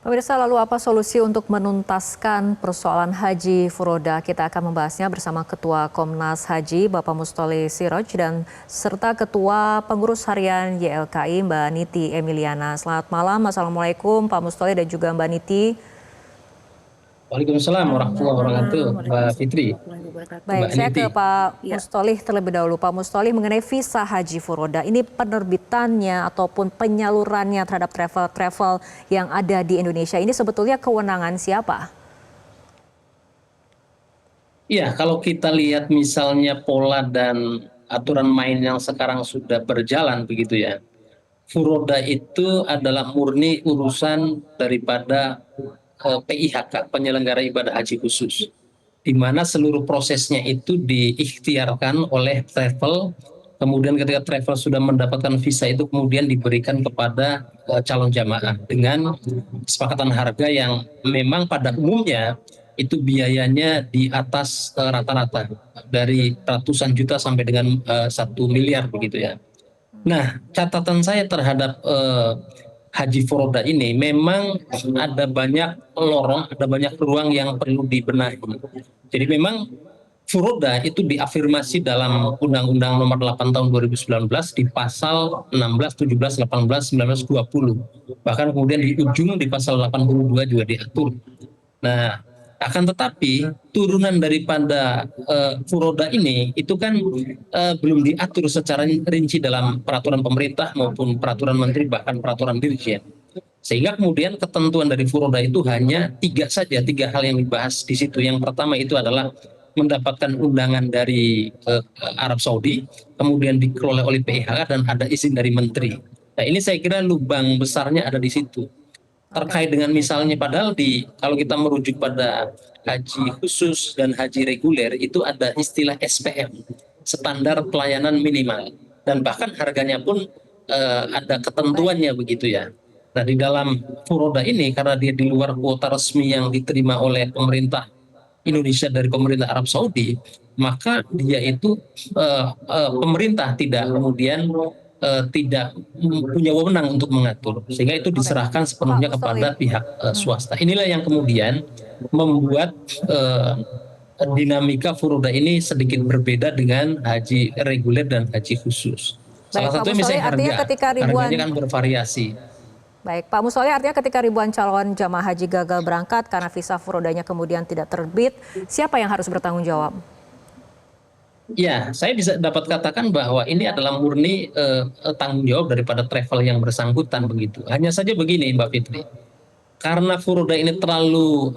Pemirsa, lalu apa solusi untuk menuntaskan persoalan haji furoda? Kita akan membahasnya bersama Ketua Komnas Haji, Bapak Mustoli Siroj, dan serta Ketua Pengurus Harian YLKI, Mbak Niti Emiliana. Selamat malam, Assalamualaikum Pak Mustoli dan juga Mbak Niti. Waalaikumsalam warahmatullahi wabarakatuh, Mbak Fitri. Baik, Mbak saya Niti. ke Pak Mustoli terlebih dahulu. Pak Mustoli, mengenai visa haji furoda, ini penerbitannya ataupun penyalurannya terhadap travel-travel yang ada di Indonesia, ini sebetulnya kewenangan siapa? Iya, kalau kita lihat misalnya pola dan aturan main yang sekarang sudah berjalan begitu ya. Furoda itu adalah murni urusan daripada PIHK, penyelenggara ibadah haji khusus. Di mana seluruh prosesnya itu diikhtiarkan oleh travel. Kemudian ketika travel sudah mendapatkan visa itu kemudian diberikan kepada calon jamaah dengan kesepakatan harga yang memang pada umumnya itu biayanya di atas rata-rata dari ratusan juta sampai dengan 1 miliar begitu ya. Nah, catatan saya terhadap haji furoda ini memang ada banyak lorong, ada banyak ruang yang perlu dibenahi. Jadi memang furoda itu diafirmasi dalam Undang-Undang Nomor 8 Tahun 2019 di pasal 16, 17, 18, 19, 20. Bahkan kemudian di ujung di pasal 82 juga diatur. Nah, akan tetapi turunan daripada furoda ini itu kan belum diatur secara rinci dalam peraturan pemerintah maupun peraturan menteri bahkan peraturan dirjen. Sehingga kemudian ketentuan dari furoda itu hanya tiga hal yang dibahas di situ. Yang pertama itu adalah mendapatkan undangan dari Arab Saudi, kemudian dikelola oleh PIHK dan ada izin dari menteri. Nah, ini saya kira lubang besarnya ada di situ. Terkait dengan misalnya padahal kalau kita merujuk pada haji khusus dan haji reguler itu ada istilah SPM, standar pelayanan minimal, dan bahkan harganya pun ada ketentuannya begitu ya. Nah, di dalam furoda ini karena dia di luar kuota resmi yang diterima oleh pemerintah Indonesia dari pemerintah Arab Saudi, maka dia itu pemerintah tidak kemudian tidak punya wewenang untuk mengatur, sehingga itu diserahkan sepenuhnya kepada pihak swasta. Inilah yang kemudian membuat dinamika furoda ini sedikit berbeda dengan haji reguler dan haji khusus. Salah Baik, Pak satunya Mustoli, misalnya artinya ketika harganya ribuan kan bervariasi. Baik, Pak Mustoli, artinya ketika ribuan calon jamaah haji gagal berangkat karena visa furodanya kemudian tidak terbit, siapa yang harus bertanggung jawab? Ya, saya bisa dapat katakan bahwa ini adalah murni tanggung jawab daripada travel yang bersangkutan begitu. Hanya saja begini, Mbak Fitri, karena furoda ini terlalu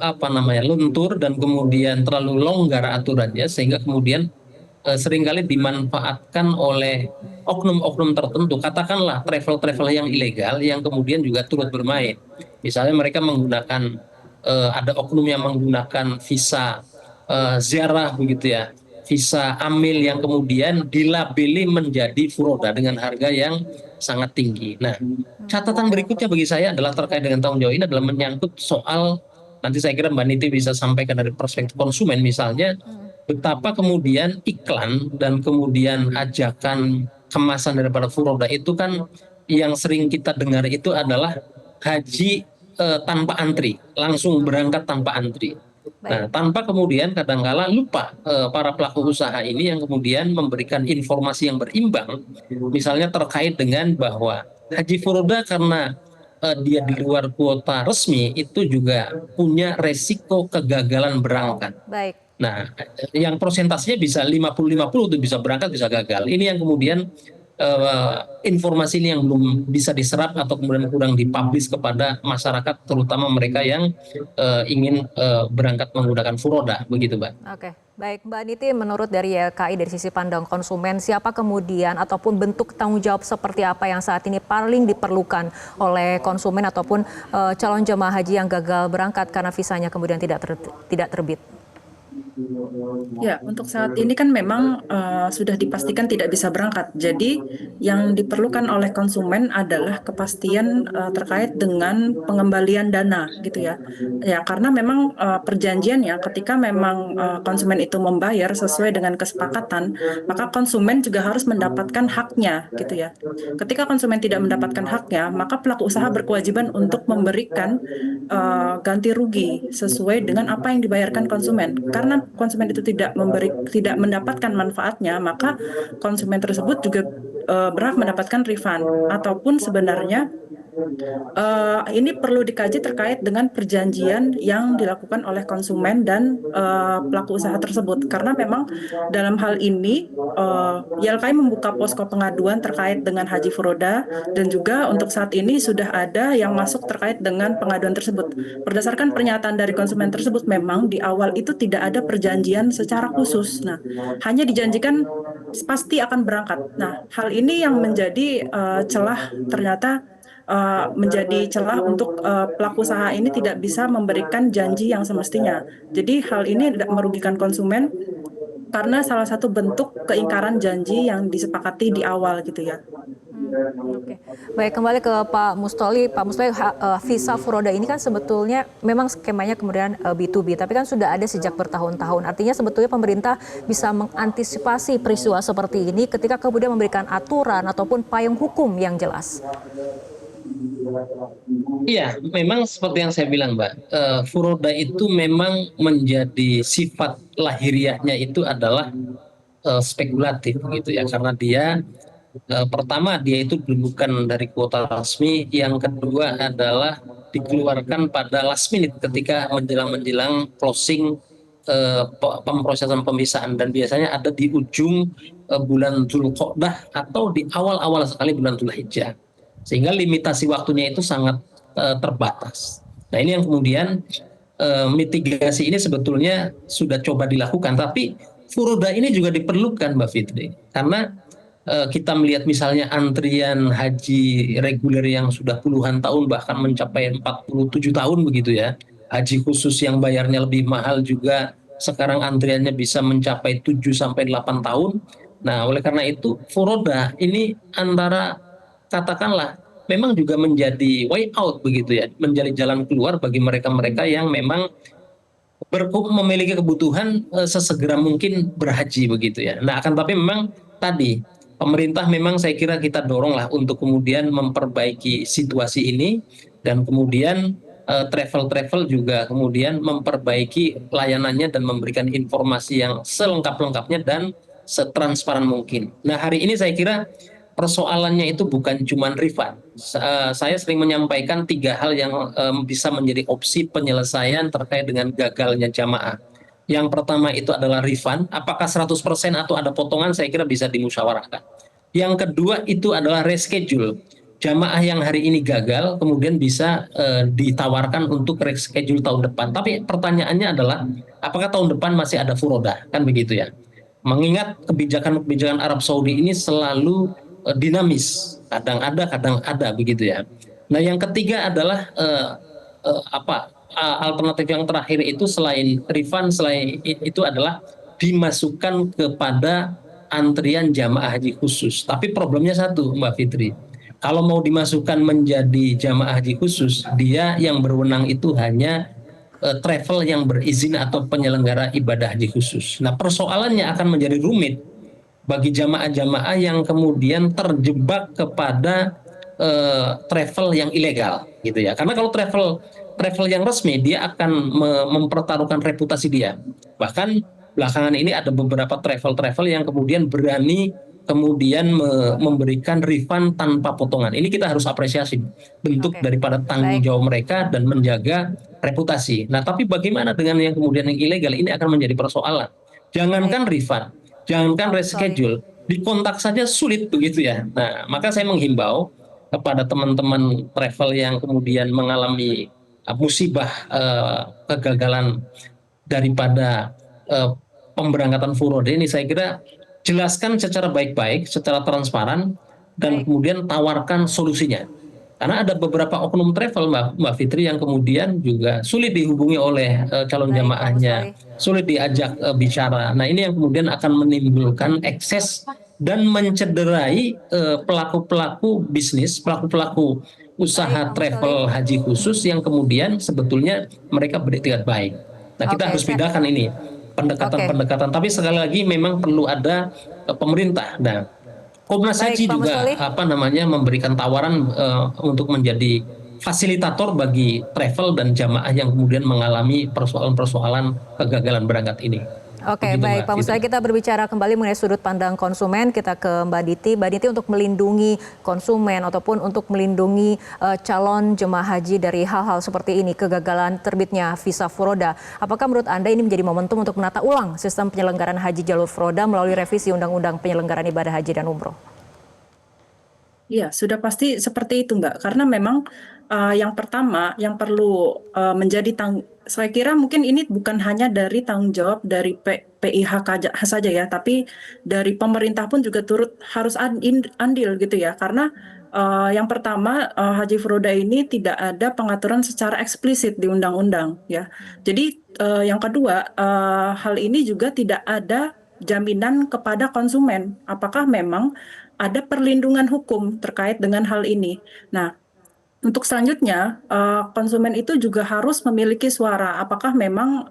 lentur dan kemudian terlalu longgar aturannya, sehingga kemudian seringkali dimanfaatkan oleh oknum-oknum tertentu. Katakanlah travel-travel yang ilegal yang kemudian juga turut bermain. Misalnya mereka menggunakan ada oknum yang menggunakan visa ziarah begitu ya, visa amil yang kemudian dilabeli menjadi furoda dengan harga yang sangat tinggi. Nah, catatan berikutnya bagi saya adalah terkait dengan tanggung jawab ini adalah menyangkut soal, nanti saya kira Mbak Niti bisa sampaikan dari perspektif konsumen misalnya, betapa kemudian iklan dan kemudian ajakan kemasan daripada furoda itu kan yang sering kita dengar itu adalah haji tanpa antri, langsung berangkat tanpa antri. Baik. Nah, tanpa kemudian kadangkala lupa para pelaku usaha ini yang kemudian memberikan informasi yang berimbang, misalnya terkait dengan bahwa haji furoda karena dia di luar kuota resmi itu juga punya resiko kegagalan berangkat. Baik. Nah, yang persentasenya bisa 50-50 itu bisa berangkat bisa gagal. Ini yang kemudian informasi ini yang belum bisa diserap atau kemudian kurang dipublish kepada masyarakat, terutama mereka yang ingin berangkat menggunakan furoda, begitu, Mbak. Oke, baik Mbak Niti, menurut dari YLKI dari sisi pandang konsumen, siapa kemudian ataupun bentuk tanggung jawab seperti apa yang saat ini paling diperlukan oleh konsumen ataupun calon jemaah haji yang gagal berangkat karena visanya kemudian tidak terbit? Ya, untuk saat ini kan memang sudah dipastikan tidak bisa berangkat. Jadi, yang diperlukan oleh konsumen adalah kepastian terkait dengan pengembalian dana, gitu ya. Ya, karena memang perjanjiannya ketika memang konsumen itu membayar sesuai dengan kesepakatan, maka konsumen juga harus mendapatkan haknya, gitu ya. Ketika konsumen tidak mendapatkan haknya, maka pelaku usaha berkewajiban untuk memberikan ganti rugi sesuai dengan apa yang dibayarkan konsumen. Karena konsumen itu tidak mendapatkan manfaatnya, maka konsumen tersebut juga berhak mendapatkan refund ataupun sebenarnya ini perlu dikaji terkait dengan perjanjian yang dilakukan oleh konsumen dan pelaku usaha tersebut. Karena memang dalam hal ini YLKI membuka posko pengaduan terkait dengan Haji Furoda dan juga untuk saat ini sudah ada yang masuk terkait dengan pengaduan tersebut. Berdasarkan pernyataan dari konsumen tersebut, memang di awal itu tidak ada perjanjian secara khusus. Nah, hanya dijanjikan pasti akan berangkat. Nah, hal ini yang menjadi celah ternyata menjadi celah untuk pelaku usaha ini tidak bisa memberikan janji yang semestinya. Jadi hal ini tidak merugikan konsumen karena salah satu bentuk keingkaran janji yang disepakati di awal gitu ya. Oke, baik, kembali ke Pak Mustoli. Pak Mustoli, visa Furoda ini kan sebetulnya memang skemanya kemudian B2B, tapi kan sudah ada sejak bertahun-tahun. Artinya sebetulnya pemerintah bisa mengantisipasi peristiwa seperti ini ketika kemudian memberikan aturan ataupun payung hukum yang jelas. Iya, memang seperti yang saya bilang, Mbak, furoda itu memang menjadi sifat lahiriahnya itu adalah spekulatif gitu ya, karena dia pertama dia itu bukan dari kuota resmi, yang kedua adalah dikeluarkan pada last minute ketika menjelang closing pemrosesan pemisahan, dan biasanya ada di ujung bulan Dzulqa'dah atau di awal-awal sekali bulan Dzulhijjah, sehingga limitasi waktunya itu sangat terbatas. Nah, ini yang kemudian mitigasi ini sebetulnya sudah coba dilakukan, tapi furoda ini juga diperlukan, Mbak Fitri, karena kita melihat misalnya antrian haji reguler yang sudah puluhan tahun bahkan mencapai 47 tahun begitu ya. Haji khusus yang bayarnya lebih mahal juga sekarang antriannya bisa mencapai 7 sampai 8 tahun. Nah, oleh karena itu furoda ini antara katakanlah memang juga menjadi way out begitu ya, menjadi jalan keluar bagi mereka-mereka yang memang memiliki kebutuhan sesegera mungkin berhaji begitu ya. Nah, akan tapi memang tadi pemerintah memang saya kira kita dorong lah untuk kemudian memperbaiki situasi ini, dan kemudian travel juga kemudian memperbaiki layanannya dan memberikan informasi yang selengkap-lengkapnya dan setransparan mungkin. Nah, hari ini saya kira persoalannya itu bukan cuma refund. Saya sering menyampaikan tiga hal yang bisa menjadi opsi penyelesaian terkait dengan gagalnya jamaah. Yang pertama itu adalah refund, apakah 100% atau ada potongan, saya kira bisa dimusyawarahkan. Yang kedua itu adalah reschedule. Jamaah yang hari ini gagal kemudian bisa ditawarkan untuk reschedule tahun depan. Tapi pertanyaannya adalah apakah tahun depan masih ada furoda, kan begitu ya. Mengingat kebijakan Arab Saudi ini selalu dinamis, kadang ada begitu ya. Nah, yang ketiga adalah alternatif yang terakhir itu selain refund, selain itu adalah dimasukkan kepada antrian jamaah haji khusus. Tapi problemnya satu, Mbak Fitri. Kalau mau dimasukkan menjadi jamaah haji khusus, dia yang berwenang itu hanya travel yang berizin atau penyelenggara ibadah haji khusus. Nah, persoalannya akan menjadi rumit bagi jamaah-jamaah yang kemudian terjebak kepada travel yang ilegal gitu ya. Karena kalau travel yang resmi dia akan mempertaruhkan reputasi dia. Bahkan belakangan ini ada beberapa travel yang kemudian berani kemudian memberikan refund tanpa potongan. Ini kita harus apresiasi bentuk daripada tanggung jawab mereka dan menjaga reputasi. Nah, tapi bagaimana dengan yang kemudian yang ilegal? Ini akan menjadi persoalan. Jangankan refund, jangankan reschedule, dikontak saja sulit begitu ya. Nah, maka saya menghimbau kepada teman-teman travel yang kemudian mengalami musibah kegagalan daripada pemberangkatan furoda ini, saya kira jelaskan secara baik-baik, secara transparan, dan kemudian tawarkan solusinya. Karena ada beberapa oknum travel, Mbak Fitri, yang kemudian juga sulit dihubungi oleh calon Baik, Pak jamaahnya, Mustoli. sulit diajak bicara. Nah, ini yang kemudian akan menimbulkan ekses dan mencederai pelaku-pelaku bisnis, pelaku-pelaku Baik, usaha Pak Mustoli. travel haji khusus yang kemudian sebetulnya mereka beretikat baik. Nah, kita Oke, harus bedakan ini Oke, pendekatan-pendekatan. Tapi sekali lagi memang perlu ada pemerintah. Nah, Komnas baik, Haji Pak juga Mustoli. memberikan tawaran untuk menjadi fasilitator bagi travel dan jamaah yang kemudian mengalami persoalan-persoalan kegagalan berangkat ini. Oke, Begitu baik Mbak Pak Fitri. Mustoli, kita berbicara kembali mengenai sudut pandang konsumen. Kita ke Mbak Diti. Mbak Diti, untuk melindungi konsumen ataupun untuk melindungi calon jemaah haji dari hal-hal seperti ini, kegagalan terbitnya visa furoda, apakah menurut Anda ini menjadi momentum untuk menata ulang sistem penyelenggaraan haji jalur furoda melalui revisi Undang-Undang Penyelenggaraan Ibadah Haji dan Umroh? Iya, sudah pasti seperti itu, Mbak. Karena memang yang pertama yang perlu saya kira mungkin ini bukan hanya dari tanggung jawab dari PIHK saja ya, tapi dari pemerintah pun juga turut harus andil gitu ya. Karena yang pertama haji furoda ini tidak ada pengaturan secara eksplisit di undang-undang ya. Jadi yang kedua hal ini juga tidak ada jaminan kepada konsumen. Apakah memang ada perlindungan hukum terkait dengan hal ini. Nah, untuk selanjutnya, konsumen itu juga harus memiliki suara. Apakah memang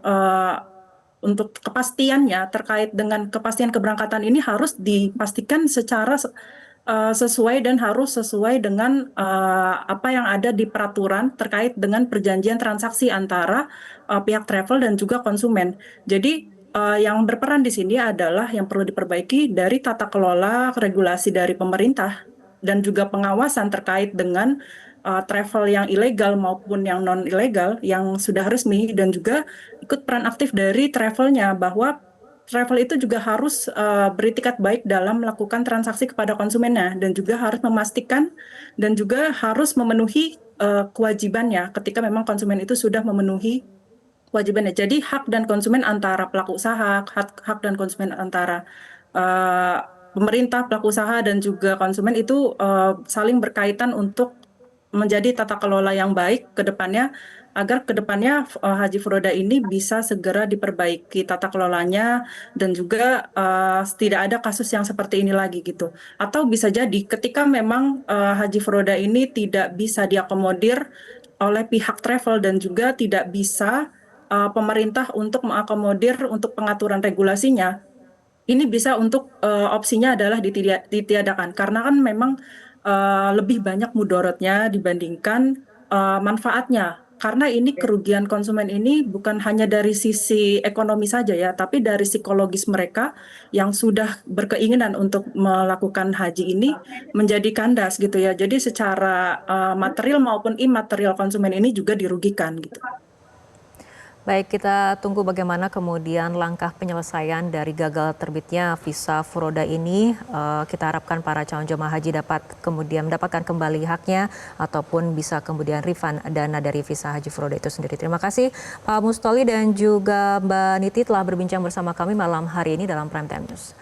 untuk kepastiannya terkait dengan kepastian keberangkatan ini harus dipastikan secara sesuai dan harus sesuai dengan apa yang ada di peraturan terkait dengan perjanjian transaksi antara pihak travel dan juga konsumen. Jadi yang berperan di sini adalah yang perlu diperbaiki dari tata kelola regulasi dari pemerintah dan juga pengawasan terkait dengan travel yang ilegal maupun yang non ilegal yang sudah resmi, dan juga ikut peran aktif dari travelnya, bahwa travel itu juga harus beritikat baik dalam melakukan transaksi kepada konsumennya, dan juga harus memastikan dan juga harus memenuhi kewajibannya ketika memang konsumen itu sudah memenuhi kewajibannya. Jadi hak dan konsumen antara pelaku usaha, hak dan konsumen antara pemerintah, pelaku usaha dan juga konsumen itu saling berkaitan untuk menjadi tata kelola yang baik ke depannya, agar ke depannya haji furoda ini bisa segera diperbaiki tata kelolanya, dan juga tidak ada kasus yang seperti ini lagi gitu. Atau bisa jadi ketika memang haji furoda ini tidak bisa diakomodir oleh pihak travel dan juga tidak bisa pemerintah untuk mengakomodir untuk pengaturan regulasinya, ini bisa untuk opsinya adalah ditiadakan, karena kan memang lebih banyak mudorotnya dibandingkan manfaatnya. Karena ini kerugian konsumen ini bukan hanya dari sisi ekonomi saja ya, tapi dari psikologis mereka yang sudah berkeinginan untuk melakukan haji ini menjadi kandas gitu ya. Jadi secara material maupun imaterial konsumen ini juga dirugikan gitu. Baik, kita tunggu bagaimana kemudian langkah penyelesaian dari gagal terbitnya visa furoda ini. Kita harapkan para calon jemaah haji dapat kemudian mendapatkan kembali haknya ataupun bisa kemudian refund dana dari visa haji furoda itu sendiri. Terima kasih Pak Mustoli dan juga Mbak Niti telah berbincang bersama kami malam hari ini dalam Prime Time News.